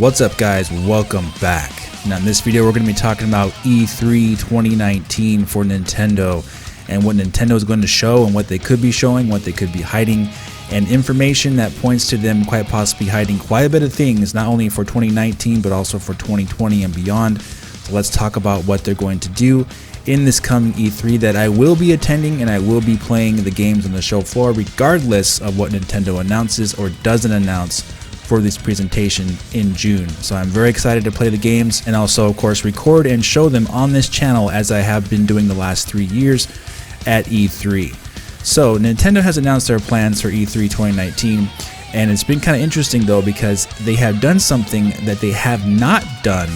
What's up guys, welcome back. Now in this video we're going to be talking about E3 2019 for Nintendo and what Nintendo is going to show and what they could be showing, what they could be hiding, and information that points to them quite possibly hiding quite a bit of things, not only for 2019 but also for 2020 and beyond. So let's talk about what they're going to do in this coming E3 that I will be attending, and I will be playing the games on the show floor regardless of what Nintendo announces or doesn't announce for this presentation in June. So I'm very excited to play the games and also of course record and show them on this channel as I have been doing the last 3 years at E3. So Nintendo has announced their plans for E3 2019, and it's been kind of interesting though because they have done something that they have not done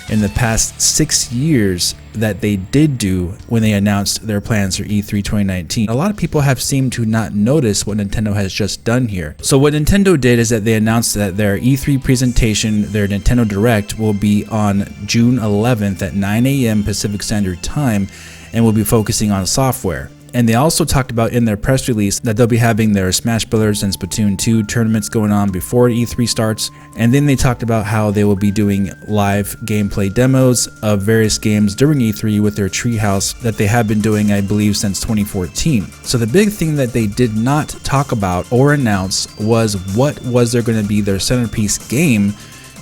in the past 6 years that they did do when they announced their plans for E3 2019. A lot of people have seemed to not notice what Nintendo has just done here. So what Nintendo did is that they announced that their E3 presentation, their Nintendo Direct, will be on June 11th at 9 a.m. Pacific Standard Time and will be focusing on software. And they also talked about in their press release that they'll be having their Smash Brothers and Splatoon 2 tournaments going on before E3 starts. And then they talked about how they will be doing live gameplay demos of various games during E3 with their treehouse that they have been doing, I believe, since 2014. So the big thing that they did not talk about or announce was what was there going to be their centerpiece game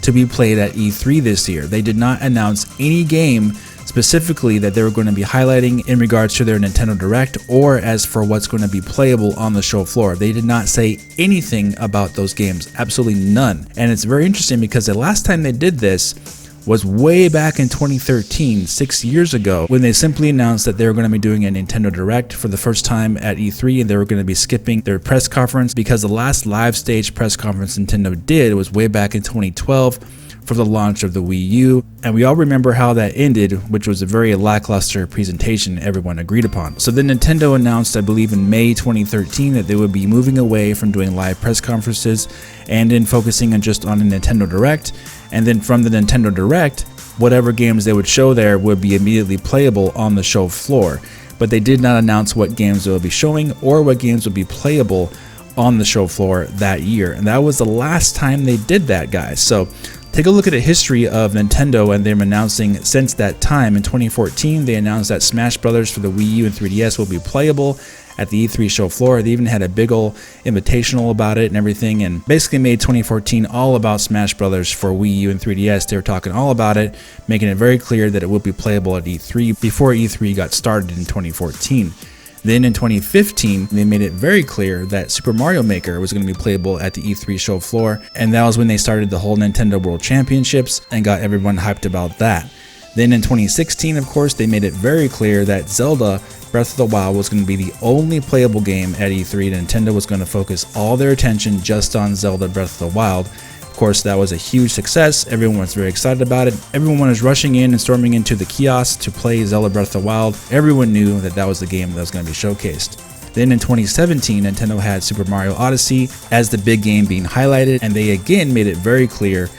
to be played at E3 this year. They did not announce any game specifically that they were going to be highlighting in regards to their Nintendo Direct or as for what's going to be playable on the show floor. They did not say anything about those games, absolutely none. And it's very interesting because the last time they did this was way back in 2013, 6 years ago, when they simply announced that they were going to be doing a Nintendo Direct for the first time at E3 and they were going to be skipping their press conference because the last live stage press conference Nintendo did was way back in 2012 for the launch of the Wii U, and we all remember how that ended, which was a very lackluster presentation everyone agreed upon. So then Nintendo announced, I believe in May 2013, that they would be moving away from doing live press conferences and in focusing on just on a Nintendo Direct, and then from the Nintendo Direct, whatever games they would show there would be immediately playable on the show floor. But they did not announce what games they would be showing or what games would be playable on the show floor that year, and that was the last time they did that, guys. So take a look at the history of Nintendo and them announcing since that time. In 2014, they announced that Smash Brothers for the Wii U and 3DS will be playable at the E3 show floor. They even had a big ol' invitational about it and everything, and basically made 2014 all about Smash Brothers for Wii U and 3DS. They were talking all about it, making it very clear that it would be playable at E3 before E3 got started in 2014. Then in 2015, they made it very clear that Super Mario Maker was going to be playable at the E3 show floor, and that was when they started the whole Nintendo World Championships and got everyone hyped about that. Then in 2016, of course, they made it very clear that Zelda Breath of the Wild was going to be the only playable game at E3. Nintendo was going to focus all their attention just on Zelda Breath of the Wild. Of course, that was a huge success. Everyone was very excited about it. Everyone was rushing in and storming into the kiosks to play Zelda Breath of the Wild. Everyone knew that that was the game that was going to be showcased. Then in 2017, Nintendo had Super Mario Odyssey as the big game being highlighted, and they again made it very clear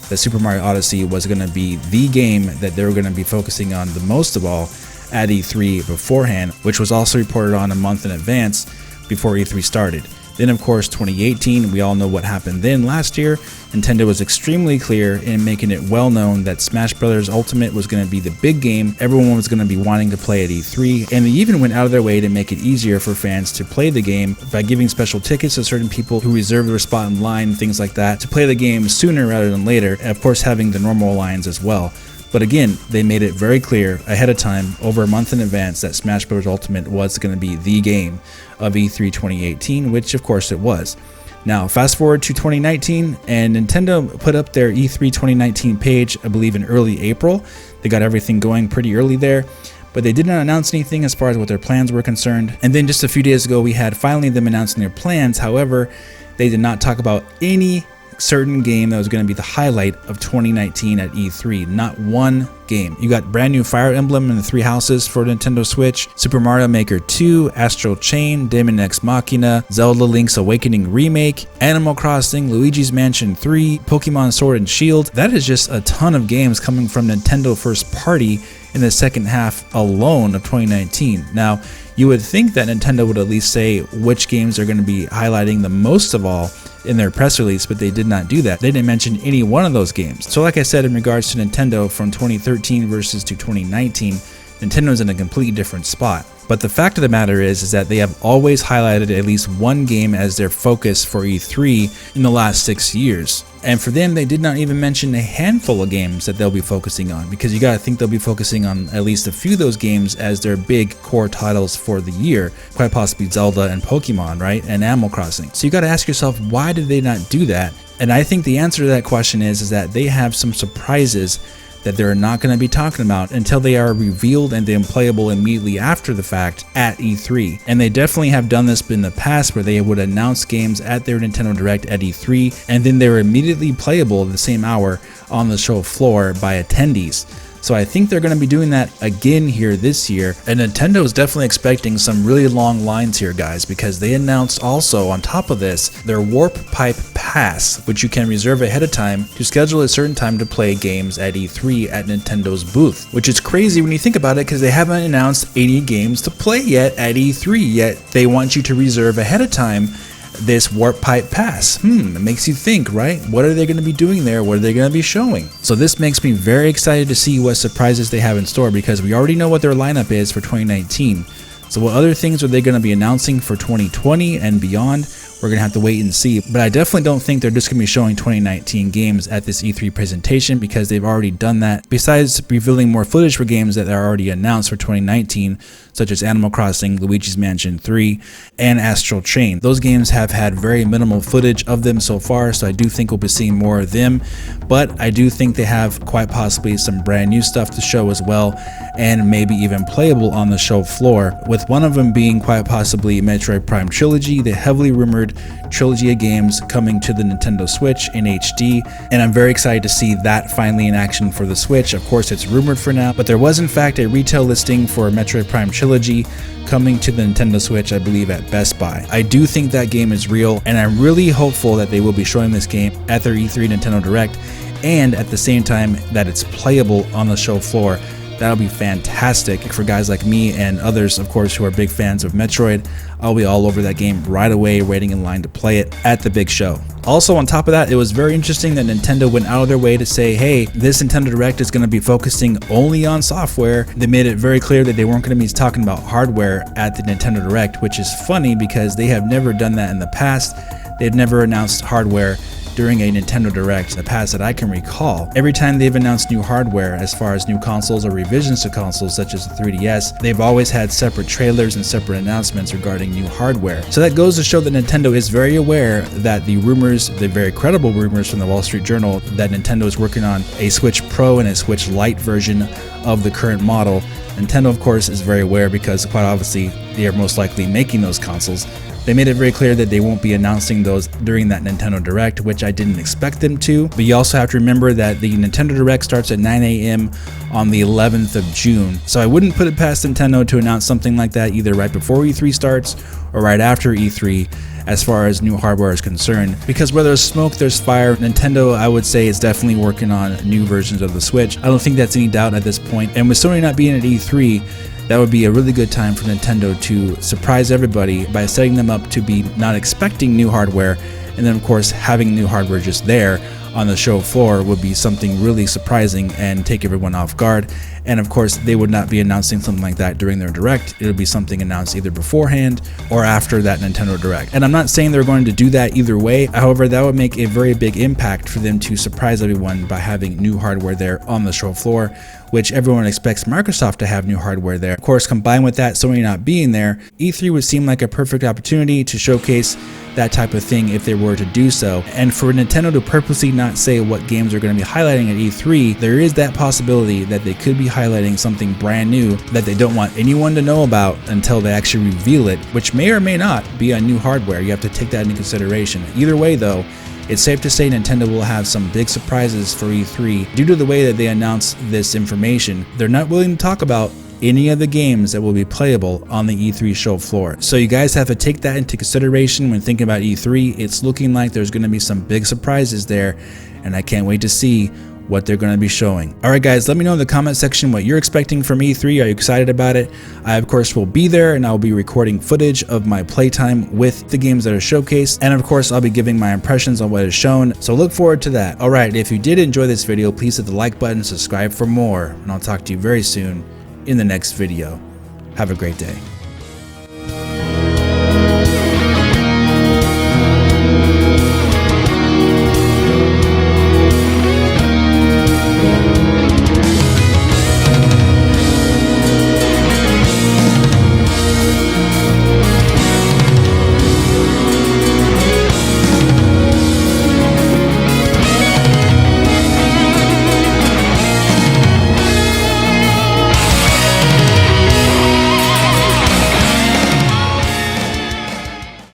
that Super Mario Odyssey was going to be the game that they were going to be focusing on the most of all at E3 beforehand, which was also reported on a month in advance before E3 started. Then of course 2018, we all know what happened then last year. Nintendo was extremely clear in making it well known that Smash Bros. Ultimate was going to be the big game everyone was going to be wanting to play at E3, and they even went out of their way to make it easier for fans to play the game by giving special tickets to certain people who reserved their spot in line, things like that, to play the game sooner rather than later, and of course having the normal lines as well. But again, they made it very clear ahead of time, over a month in advance, that Smash Bros. Ultimate was going to be the game of E3 2018, which of course it was. Now, fast forward to 2019, and Nintendo put up their E3 2019 page, I believe in early April. They got everything going pretty early there, but they did not announce anything as far as what their plans were concerned. And then just a few days ago, we had finally them announcing their plans. However, they did not talk about any certain game that was going to be the highlight of 2019 at E3. Not one game. You got brand new Fire Emblem and the Three Houses for Nintendo Switch, Super Mario Maker 2, Astral Chain, Daemon X Machina, Zelda Link's Awakening Remake, Animal Crossing, Luigi's Mansion 3, Pokemon Sword and Shield. That is just a ton of games coming from Nintendo first party in the second half alone of 2019. Now, you would think that Nintendo would at least say which games are going to be highlighting the most of all in their press release, but they did not do that. They didn't mention any one of those games. So like I said, in regards to Nintendo from 2013 versus to 2019, Nintendo's in a completely different spot. But the fact of the matter is that they have always highlighted at least one game as their focus for E3 in the last 6 years. And for them, they did not even mention a handful of games that they'll be focusing on, because you gotta think they'll be focusing on at least a few of those games as their big core titles for the year, quite possibly Zelda and Pokemon, right? And Animal Crossing. So you gotta ask yourself, why did they not do that? And I think the answer to that question is that they have some surprises that they're not going to be talking about until they are revealed and then playable immediately after the fact at E3. And they definitely have done this in the past, where they would announce games at their Nintendo Direct at E3 and then they were immediately playable the same hour on the show floor by attendees. So I think they're going to be doing that again here this year, and Nintendo is definitely expecting some really long lines here, guys, because they announced also on top of this their Warp Pipe Pass, which you can reserve ahead of time to schedule a certain time to play games at E3 at Nintendo's booth, which is crazy when you think about it, because they haven't announced any games to play yet at E3, yet they want you to reserve ahead of time this Warp Pipe Pass. It makes you think, right? What are they going to be doing there? What are they going to be showing? So this makes me very excited to see what surprises they have in store, because we already know what their lineup is for 2019. So what other things are they going to be announcing for 2020 and beyond? We're going to have to wait and see, but I definitely don't think they're just going to be showing 2019 games at this E3 presentation, because they've already done that. Besides revealing more footage for games that are already announced for 2019, such as Animal Crossing, Luigi's Mansion 3, and Astral Chain. Those games have had very minimal footage of them so far, so I do think we'll be seeing more of them, but I do think they have quite possibly some brand new stuff to show as well, and maybe even playable on the show floor, with one of them being quite possibly Metroid Prime Trilogy, the heavily rumored trilogy of games coming to the Nintendo Switch in HD, and I'm very excited to see that finally in action for the Switch. Of course, it's rumored for now, but there was in fact a retail listing for Metroid Prime Trilogy coming to the Nintendo Switch, I believe at Best Buy. I do think that game is real, and I'm really hopeful that they will be showing this game at their E3 Nintendo Direct, and at the same time that it's playable on the show floor. That'll be fantastic for guys like me and others, of course, who are big fans of Metroid. I'll be all over that game right away, waiting in line to play it at the big show. Also, on top of that, it was very interesting that Nintendo went out of their way to say, hey, this Nintendo Direct is going to be focusing only on software. They made it very clear that they weren't going to be talking about hardware at the Nintendo Direct, which is funny because they have never done that in the past. They've never announced hardware during a Nintendo Direct in the past that I can recall. Every time they've announced new hardware as far as new consoles or revisions to consoles such as the 3DS, they've always had separate trailers and separate announcements regarding new hardware. So that goes to show that Nintendo is very aware that the rumors, the very credible rumors from the Wall Street Journal, that Nintendo is working on a Switch Pro and a Switch Lite version of the current model. Nintendo, of course, is very aware because quite obviously they are most likely making those consoles. They made it very clear that they won't be announcing those during that Nintendo Direct, which I didn't expect them to. But you also have to remember that the Nintendo Direct starts at 9 a.m. on the 11th of June. So I wouldn't put it past Nintendo to announce something like that either right before E3 starts or right after E3 as far as new hardware is concerned. Because where there's smoke, there's fire. Nintendo, I would say, is definitely working on new versions of the Switch. I don't think that's any doubt at this point. And with Sony not being at E3, that would be a really good time for Nintendo to surprise everybody by setting them up to be not expecting new hardware, and then of course having new hardware just there on the show floor would be something really surprising and take everyone off guard. And of course, they would not be announcing something like that during their Direct. It would be something announced either beforehand or after that Nintendo Direct. And I'm not saying they're going to do that either way. However, that would make a very big impact for them to surprise everyone by having new hardware there on the show floor, which everyone expects Microsoft to have new hardware there. Of course, combined with that, Sony not being there, E3 would seem like a perfect opportunity to showcase that type of thing if they were to do so. And for Nintendo to purposely not say what games are going to be highlighting at E3, there is that possibility that they could be highlighting something brand new that they don't want anyone to know about until they actually reveal it, which may or may not be on new hardware. You have to take that into consideration. Either way though, it's safe to say Nintendo will have some big surprises for E3 due to the way that they announce this information. They're not willing to talk about any of the games that will be playable on the E3 show floor. So you guys have to take that into consideration when thinking about E3. It's looking like there's going to be some big surprises there, and I can't wait to see what they're going to be showing. Alright guys, let me know in the comment section what you're expecting from E3. Are you excited about it? I of course will be there, and I'll be recording footage of my playtime with the games that are showcased, and of course I'll be giving my impressions on what is shown, so look forward to that. Alright, if you did enjoy this video, please hit the like button, subscribe for more, and I'll talk to you very soon in the next video. Have a great day.